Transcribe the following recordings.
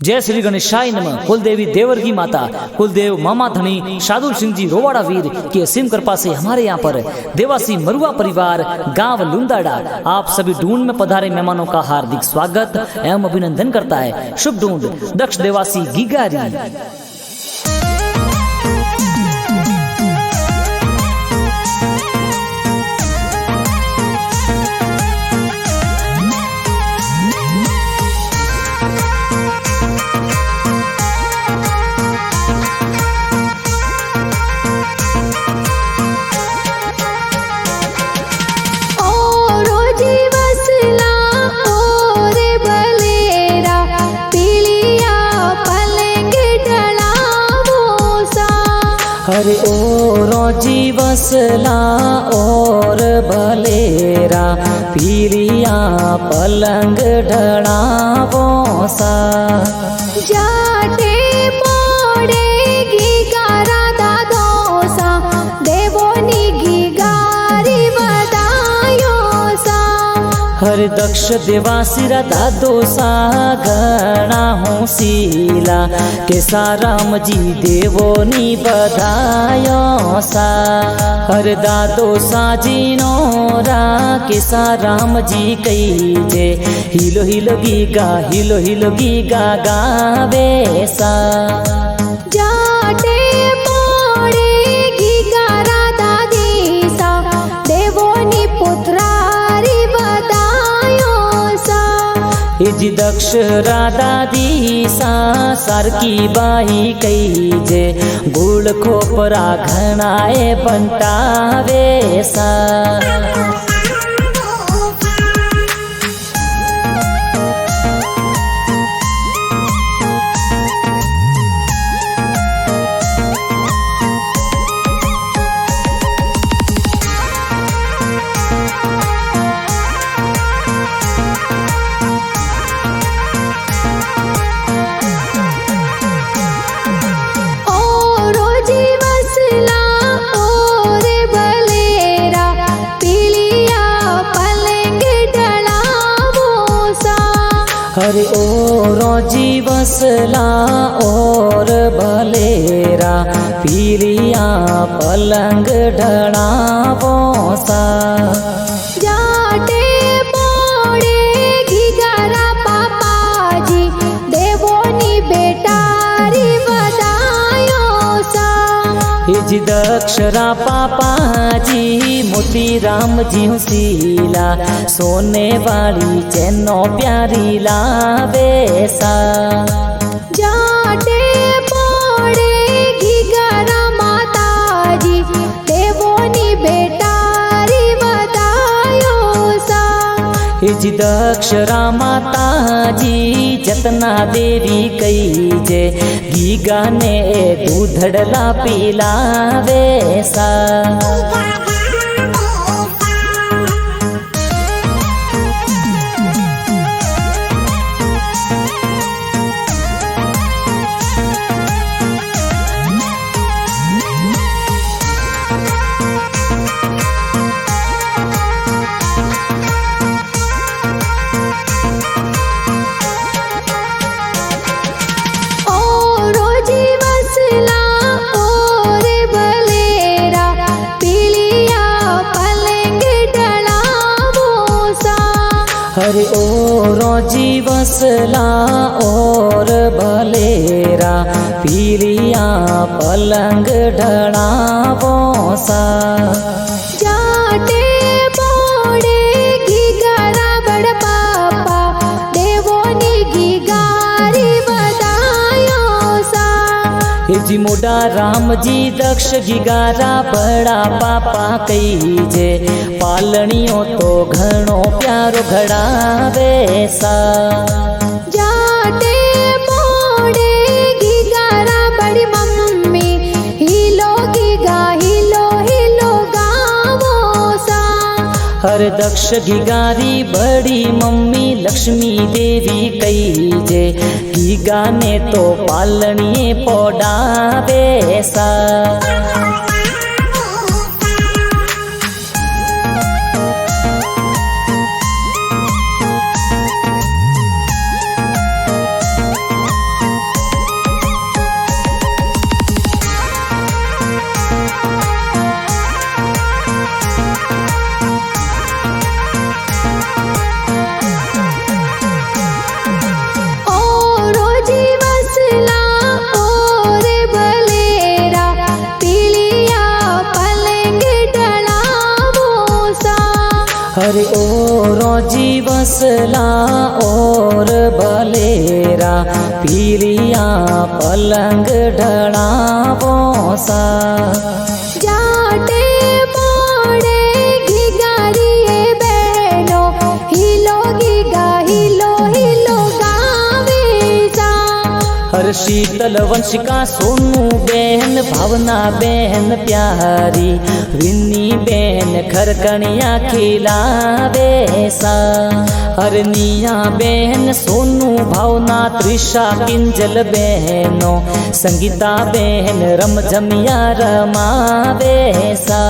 जय श्री गणेशाय नमः। कुलदेवी देवर्गी माता, कुलदेव मामा धनी शादुल सिंह जी रोवाड़ा वीर की असीम कृपा से हमारे यहाँ पर देवासी मरुआ परिवार गांव लुंदाड़ा आप सभी ढूंढ में पधारे मेहमानों का हार्दिक स्वागत एवं अभिनंदन करता है। शुभ ढूंढ दक्ष देवासी गिगारी। अरे ओ रोजी वसला और भलेरा पीलिया पलंग ढड़ावो सा जाटे पड़ेगी गारा दादोसा देवोनी गिगारी बदायो सा। हर दक्ष देवासिरा दादोसा घना हूँ सीला के साराम जी देवोनी बधायो सा। हर दादोसा जी नोरा के साराम जी कई जे हिलो हिलो गीगा गावे सा। जाटे पड़ेगी गारा दादी सा देवोनी पुत्रारी बदायो सा। जी दक्ष राधा दीसा सार की बाही कई जे गुड़ खोपरा घनाए बंटावे सा। अरे ओ रोजी वसला और भलेरा पीलिया पलंग ढड़ावो सा। जाटे पड़ेगी गारा पापा जी देवोनी बेटारी बदायो सा। जी दक्षरा पापा जी मोती राम जी सीला सोने वाली चैनो प्यारी लावे सा। जाटे पड़ेगी गारा माता जी देवोनी बेटारी बदायो सा। जी दक्षरा माता जी जतना देवी कई जे गीगा ने दूधड़ला पिलावे सा। अरे ओ रोजी वसला और भलेरा पीलिया पलंग ढड़ावो सा। जाटे पड़ेगी गारा बड़ पापा देवोनी गिगारी बदायो सा। जी मोडा राम जी दक्ष गिगारा बड़ा पापा कई जे पालनियो तो घणो प्यारो घड़ावे सा। जाटे पड़ेगी गारा बड़ी मम्मी हिलो गावो सा। हर दक्ष गिगारी बड़ी मम्मी लक्ष्मी देवी कई जे गीगा ने तो पालनिए पोडावे सा। अरे ओ रोजी वसला और भलेरा पीलिया पलंग ढड़ावो सा जाटे मोड़े घिगारिए बहनो हिलो घिगा हिलो हिलो गावे सा। हर शीतल वंशिका सोनू बहन भावना बहन प्यारी विन्नी बहन खरकणिया खिलावे सा। हरनिया बहन सोनू भावना त्रिषा किंजल बहनो संगीता बहन रमझमिया रमावे सा।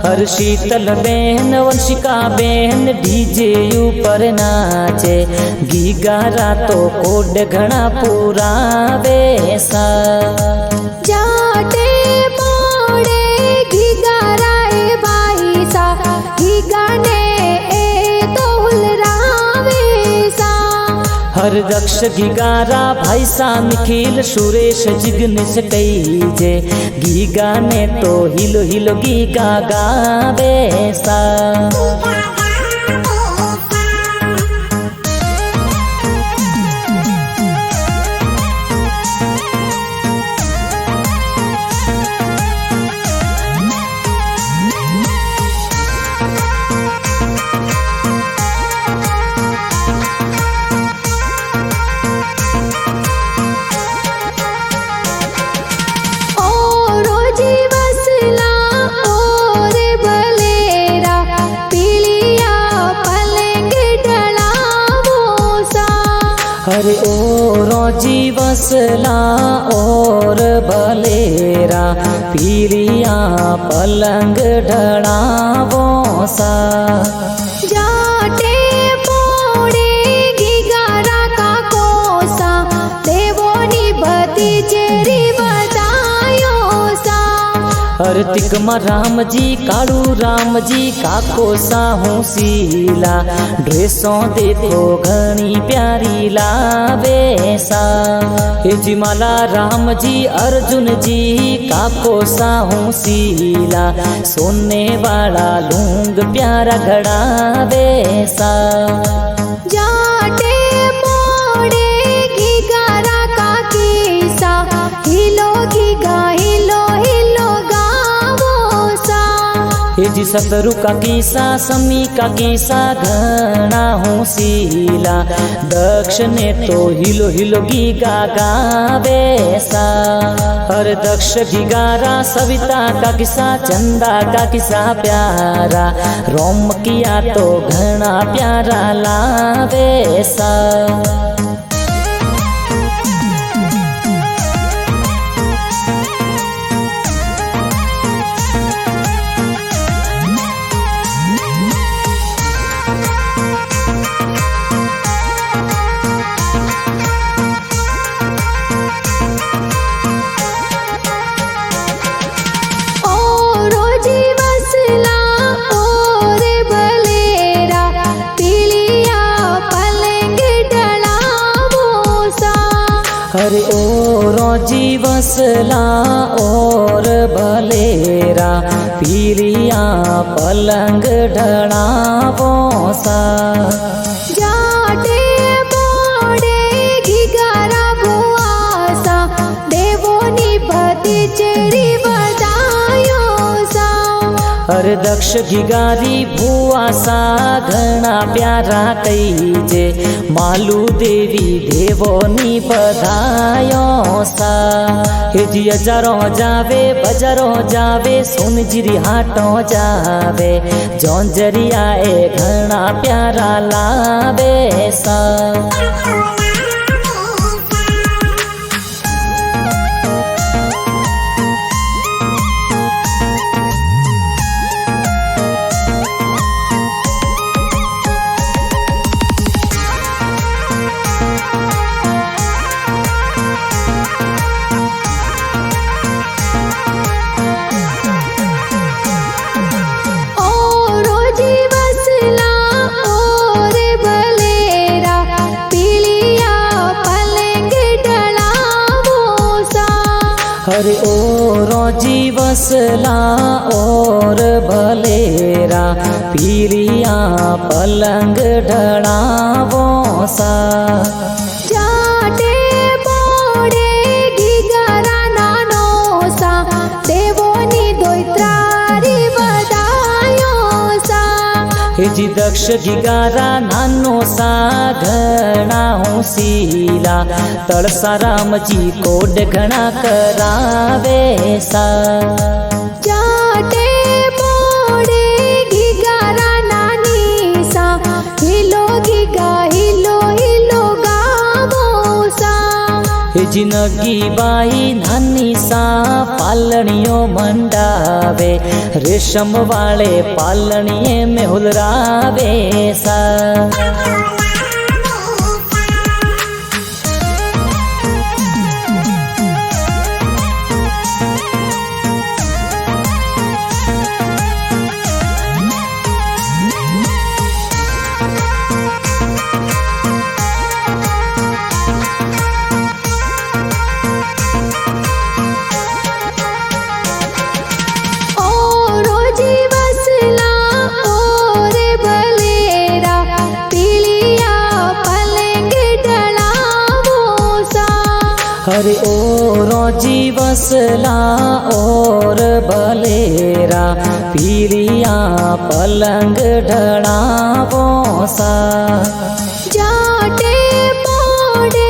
हर शीतल बहन वंशिका बहन डीजे ऊपर नाचे गीगारा तो कोड घना पुरावे सा। जाटे मोड़े घिगारा ए बाई सा घिगाने ए तो हुलरावे सा। हर दक्ष गिगारा भाई सा निखिल सुरेश जिग्नेश कईजे गीगा ने तो हिलो हिलो गीगा गावे सा। अरे ओ रोजी वसला और भलेरा पीलिया पलंग ढड़ावो सा। जाटे मोड़े घिगारा का कोसा देवोनी भतीजेरी बतायो सा। हर तिकमा राम जी कालू राम जी काको साहू सीला ड्रेसों देखो घनी प्यारी लावे सा। हे जी माला राम जी अर्जुन जी काको साहू सीला सोने वाला लूंग प्यारा घड़ावे सा। जाटे मोड़े घिगारा का कीसा हिलो घिगा हिलो हिलो गावो सा। हे जी सतरु का कीसा समी का कीसा घना हूँ सीला दक्ष ने तो हिलो हिलो गीगा गावे सा। हर दक्ष गिगारा सविता का किस्सा चंदा का किस्सा प्यारा रोम किया तो घना प्यारा लावे सा। अरे ओ रोजी वसला और भलेरा पीलिया पलंग ढड़ावो सा। जाटे मोड़े घिगारा बुआसा देवोनी भतीजेरी बतायो सा। हर दक्ष गिगारी भुआ सा घना प्यारा कईजे मालू देवी देवोनी बधायो सा। हे जी हजारों जावे बजारों जावे सोनजिरी हाटों जावे जौंजरिया ए घना प्यारा लावे सा। रोजी वसला और भलेरा पीलिया अरे ओ रोजी वसला और भलेरा पीरिया पलंग ढड़ावो सा जाटे बोड़े गीगारा नानो सा देवोनी दोइत्रारी बदायो सा हेजी दक्ष गिगारा नानो सा घणा होशीला तड़सा रामजी कोड घणा करावे सा जाटे बोड़े गीगारा नानी सा हिलो गीगा हिलो हिलो गावो सा हेजी नगी बाई नानी सा पालणियों मंडावे रेशम वाले पालणिये में हुलरावे सा अरे ओ रोजी वसला और भलेरा पीरिया पलंग ढड़ावो सा जाटे बोड़े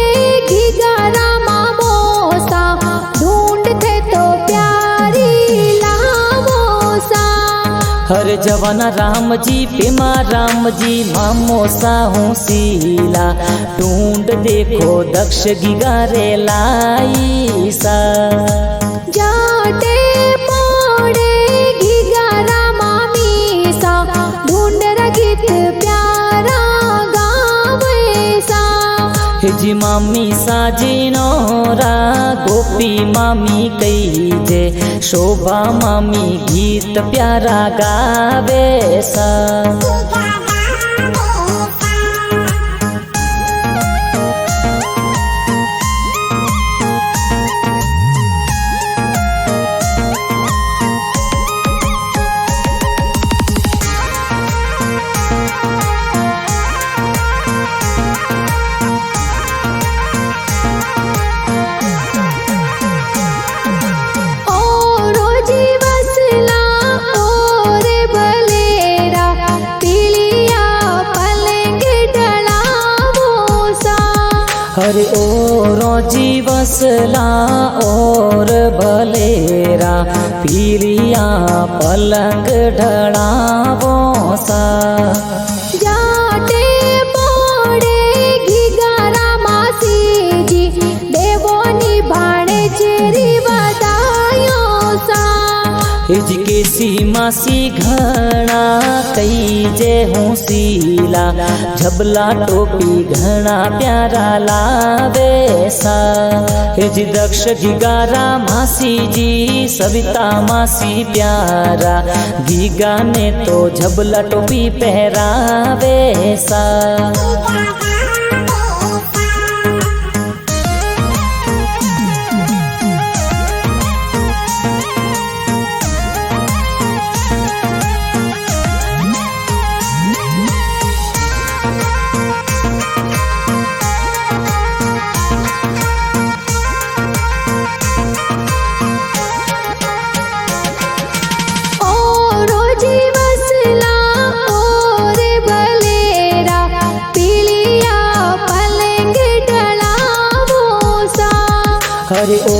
गीगारा मामो सा ढूंढते तो प्यारी लावो सा हर जवाना राम जी पेमा राम जी मामो सा हूँ सीला ढूंढ देखो दक्ष गिगारे लाई सा जाटे बोड़े गीगारा मामी सा ढूंढ रगित प्यारा गावे सा हेजी मामी साजिनो रा गोपी मामी कही जे शोभा मामी गीत प्यारा गावे सा अरे ओ रोजी वसला और भलेरा पीरिया पलंग ढड़ावो सा जाटे बोड़े गीगारा मासी जी देवोनी भाणे चेरी बदायो सा हिज के सी मासी घना कई जे हूँ सीला झबला टोपी घना प्यारा लावे सा हिज दक्ष गिगारा मासी जी सविता मासी प्यारा गीगा ने तो झबला टोपी पहरावे सा अरे ओ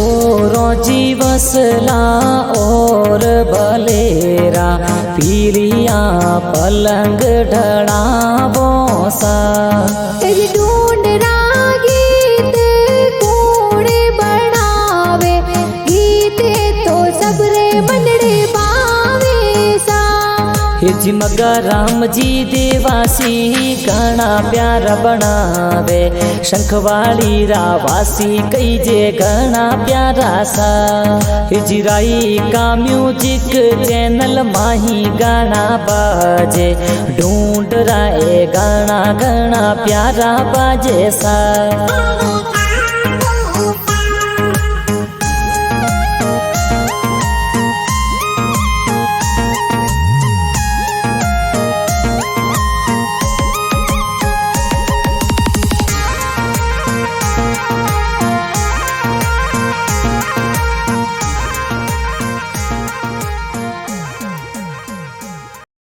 रोजी वसला और भलेरा पीरिया पलंग ढड़ावो सा ढूंढ गीत कूड़े बनावे गीते तो सबरे मनड़े बावे सा हिज मगा राम जी देवासी घना प्यारा बनावे शंखवाड़ी रावासी कई जे घना प्यारा सा हिजराई का म्यूजिक चैनल माही गाना बाजे ढूंढ राए गाना घना प्यारा बाजे सा।